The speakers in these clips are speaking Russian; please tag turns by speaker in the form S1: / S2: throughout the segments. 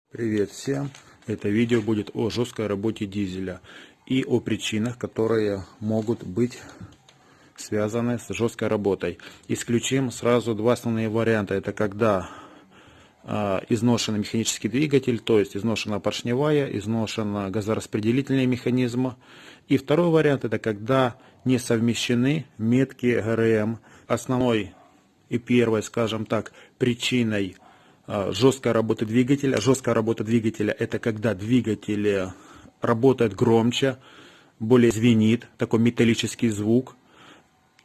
S1: Привет всем! Это видео будет о жесткой работе дизеля и о причинах, которые могут быть связаны с жесткой работой. Исключим сразу два основные варианта. Это когда изношен механический двигатель, то есть изношена поршневая, изношен газораспределительный механизм. И второй вариант — это когда не совмещены метки ГРМ. Основной и первой, скажем так, причиной жесткая работа двигателя. Жесткая работа двигателя — это когда двигатель работает громче, более звенит, такой металлический звук.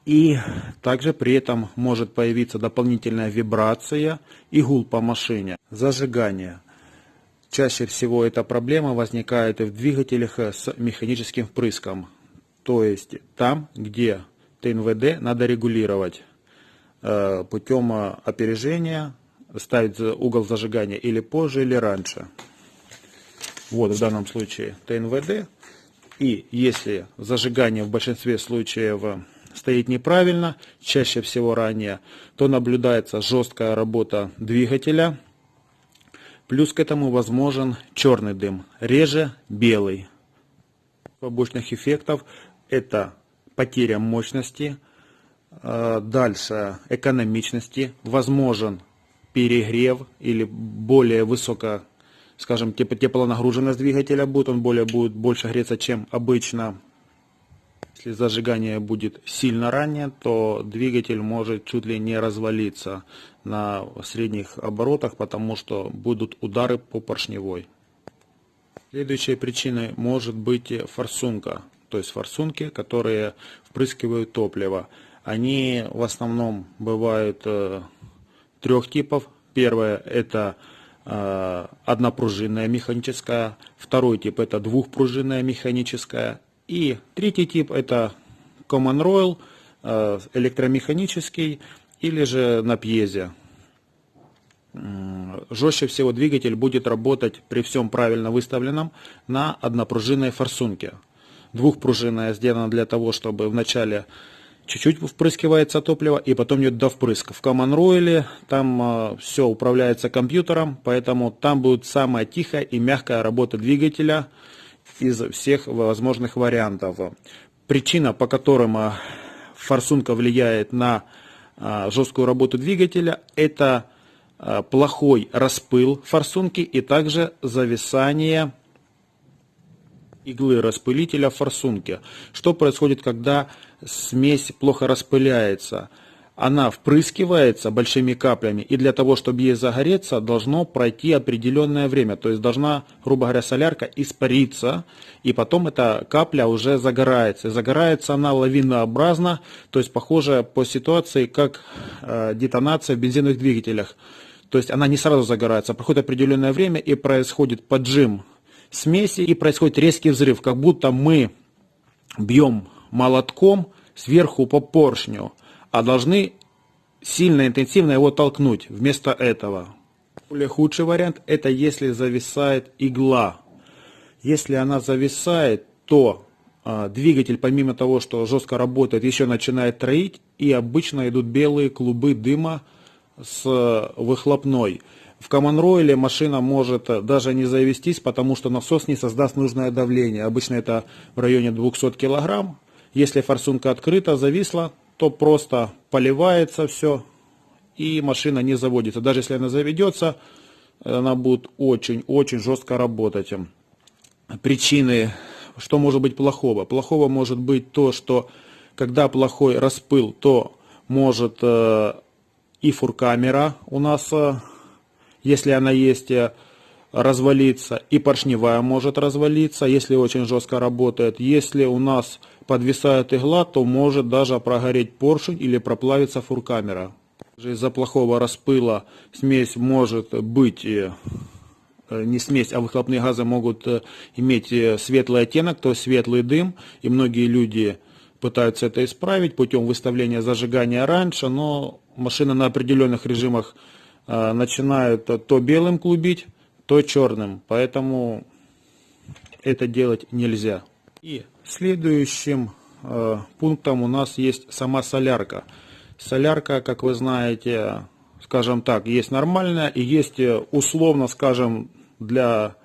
S1: И также при этом может появиться дополнительная вибрация и гул по машине. Зажигание. Чаще всего эта проблема возникает в двигателях с механическим впрыском. То есть там, где ТНВД надо регулировать путем опережения, ставить угол зажигания или позже, или раньше. Вот в данном случае ТНВД. И если зажигание в большинстве случаев стоит неправильно, чаще всего ранее, то наблюдается жесткая работа двигателя. Плюс к этому возможен черный дым, реже белый. Побочных эффектов это потеря мощности, дальше экономичности, возможен перегрев или более высокая, скажем, теплонагруженность двигателя будет, он будет больше греться, чем обычно. Если зажигание будет сильно ранее, то двигатель может чуть ли не развалиться на средних оборотах, потому что будут удары по поршневой. Следующей причиной может быть форсунка, то есть форсунки, которые впрыскивают топливо. Они в основном бывают трех типов. Первое — это однопружинная механическая, второй тип — это двухпружинная механическая, и третий тип — это Common Rail, электромеханический или же на пьезе. Жестче всего двигатель будет работать при всем правильно выставленном на однопружинной форсунке. Двухпружинная сделана для того, чтобы вначале чуть-чуть впрыскивается топливо и потом идет до впрыска. В Common Rail там все управляется компьютером, поэтому там будет самая тихая и мягкая работа двигателя из всех возможных вариантов. Причина, по которым форсунка влияет на жесткую работу двигателя, это плохой распыл форсунки и также зависание иглы распылителя в форсунке. Что происходит, когда смесь плохо распыляется? Она впрыскивается большими каплями, и для того, чтобы ей загореться, должно пройти определенное время. То есть должна, грубо говоря, солярка испариться, и потом эта капля уже загорается. Загорается она лавинообразно, то есть похоже по ситуации, как детонация в бензиновых двигателях. То есть она не сразу загорается, проходит определенное время, и происходит поджим смеси, и происходит резкий взрыв, как будто мы бьем молотком сверху по поршню, а должны сильно интенсивно его толкнуть вместо этого. Более худший вариант — это если зависает игла. Если она зависает, то двигатель, помимо того, что жестко работает, еще начинает троить, и обычно идут белые клубы дыма с выхлопной. В Common Rail машина может даже не завестись, потому что насос не создаст нужное давление. Обычно это в районе 200 кг. Если форсунка открыта, зависла, то просто поливается все, и машина не заводится. Даже если она заведется, она будет очень-очень жестко работать. Причины, что может быть плохого? Плохого может быть то, что когда плохой распыл, то может и фуркамера у нас, если она есть, развалиться, и поршневая может развалиться, если очень жестко работает. Если у нас подвисает игла, то может даже прогореть поршень или проплавиться фуркамера. Из-за плохого распыла смесь может быть, не смесь, а выхлопные газы могут иметь светлый оттенок, то есть светлый дым, и многие люди пытаются это исправить путем выставления зажигания раньше, но машина на определенных режимах начинает то белым клубить, то черным, поэтому это делать нельзя. И следующим пунктом у нас есть сама солярка. Солярка, как вы знаете, скажем так, есть нормальная и есть условно, скажем, для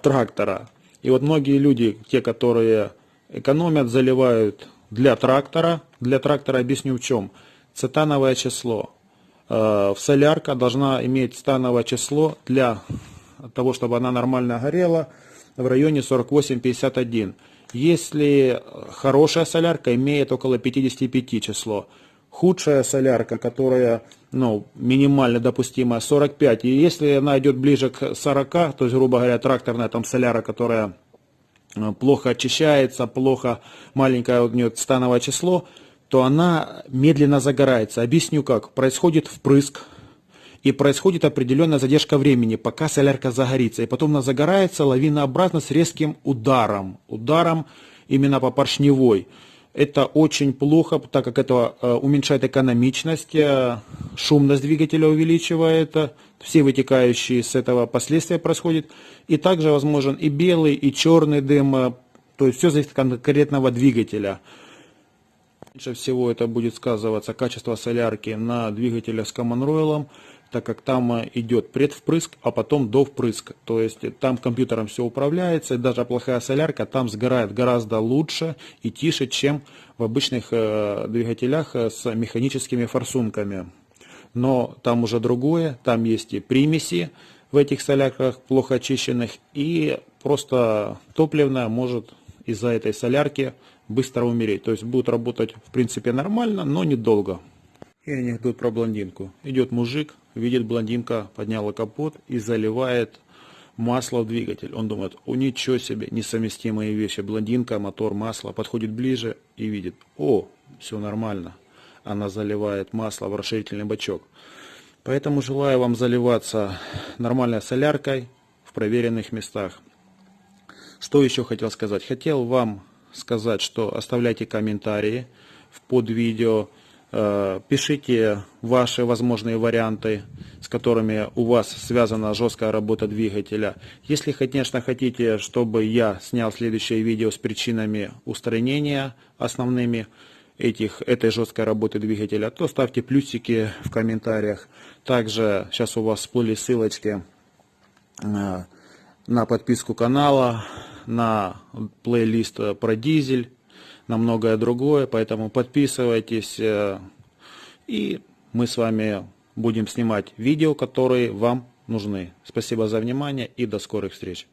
S1: трактора. И вот многие люди, те, которые экономят, заливают для трактора. Для трактора объясню в чем. Цетановое число. Солярка должна иметь цетановое число для того, чтобы она нормально горела, в районе 48-51. Если хорошая солярка, имеет около 55 число. Худшая солярка, которая минимально допустимая, 45. И если она идет ближе к 40, то есть, грубо говоря, тракторная там соляра, которая плохо очищается, плохо, маленькое у нее цетановое число, то она медленно загорается. Объясню как. Происходит впрыск, и происходит определенная задержка времени, пока солярка загорится. И потом она загорается лавинообразно с резким ударом. Ударом именно по поршневой. Это очень плохо, так как это уменьшает экономичность, шумность двигателя увеличивает, все вытекающие с этого последствия происходят. И также возможен и белый, и черный дым, то есть все зависит от конкретного двигателя. Меньше всего это будет сказываться качество солярки на двигателе с Common Royal, так как там идет предвпрыск, а потом довпрыск. То есть там компьютером все управляется, и даже плохая солярка там сгорает гораздо лучше и тише, чем в обычных двигателях с механическими форсунками. Но там уже другое, там есть и примеси в этих солярках плохо очищенных, и просто топливная может из-за этой солярки быстро умереть. То есть будет работать в принципе нормально, но недолго. И анекдот про блондинку. Идет мужик, видит, блондинка подняла капот и заливает масло в двигатель. Он думает, ничего себе, несовместимые вещи. Блондинка, мотор, масло. Подходит ближе и видит, все нормально. Она заливает масло в расширительный бачок. Поэтому желаю вам заливаться нормальной соляркой в проверенных местах. Что еще хотел сказать? Хотел вам сказать, что оставляйте комментарии под видео. Пишите ваши возможные варианты, с которыми у вас связана жесткая работа двигателя. Если, конечно, хотите, чтобы я снял следующее видео с причинами устранения основными этой жесткой работы двигателя, то ставьте плюсики в комментариях. Также сейчас у вас всплыли ссылочки на подписку канала, на плейлист про дизель, на многое другое, поэтому подписывайтесь, и мы с вами будем снимать видео, которые вам нужны. Спасибо за внимание и до скорых встреч.